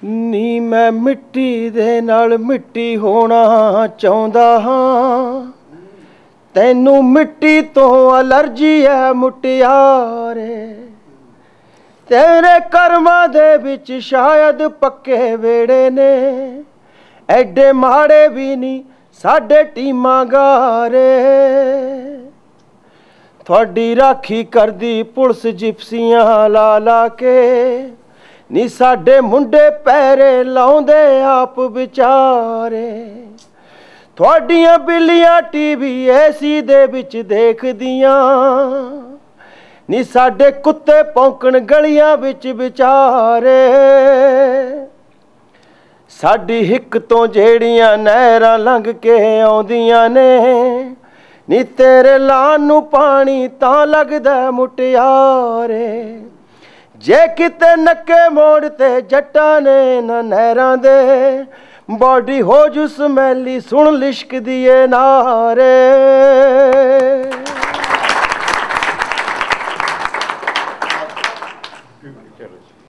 ਨੀ ਮੈਂ ਮਿੱਟੀ ਦੇ ਨਾਲ ਮਿੱਟੀ ਹੋਣਾ ਚਾਹੁੰਦਾ ਹਾਂ। ਤੈਨੂੰ ਮਿੱਟੀ ਤੋਂ ਅਲਰਜੀ ਹੈ ਮੁਟਿਆਰੇ। ਤੇਰੇ ਕਰਮਾਂ ਦੇ ਵਿੱਚ ਸ਼ਾਇਦ ਪੱਕੇ ਵੇੜੇ ਨੇ, ਐਡੇ ਮਾੜੇ ਵੀ ਨਹੀਂ ਸਾਡੇ ਟੀਮਾਂ ਗਾਰੇ। ਤੁਹਾਡੀ ਰਾਖੀ ਕਰਦੀ ਪੁਲਿਸ ਜਿਪਸੀਆਂ ਲਾ ਲਾ ਕੇ, ਨੀ ਸਾਡੇ ਮੁੰਡੇ ਪੈਰੇ ਲਾਉਂਦੇ ਆਪ ਵਿਚਾਰੇ। ਤੁਹਾਡੀਆਂ ਬਿੱਲੀਆਂ ਟੀਵੀ ਏਸੀ ਦੇ ਵਿੱਚ ਦੇਖਦੀਆਂ, ਨੀ ਸਾਡੇ ਕੁੱਤੇ ਭੌਂਕਣ ਗਲੀਆਂ ਵਿੱਚ ਵਿਚਾਰੇ। ਸਾਡੀ ਹਿੱਕ ਤੋਂ ਜਿਹੜੀਆਂ ਨਹਿਰਾਂ ਲੰਘ ਕੇ ਆਉਂਦੀਆਂ ਨੇ, ਨੀ ਤੇਰੇ ਲਾਨ ਨੂੰ ਪਾਣੀ ਤਾਂ ਲੱਗਦਾ ਮੁਟਿਆਰੇ। ਜੇ ਕਿਤੇ ਨੱਕੇ ਮੋੜ ਤੇ ਜੱਟਾਂ ਨੇ ਨਾ ਨਹਿਰਾਂ ਦੇ, ਬੋਡੀ ਹੋ ਜੂ ਸਮੈਲੀ ਸੁਣ ਲਿਸ਼ਕਦੀ ਏ ਨਾਰੇ।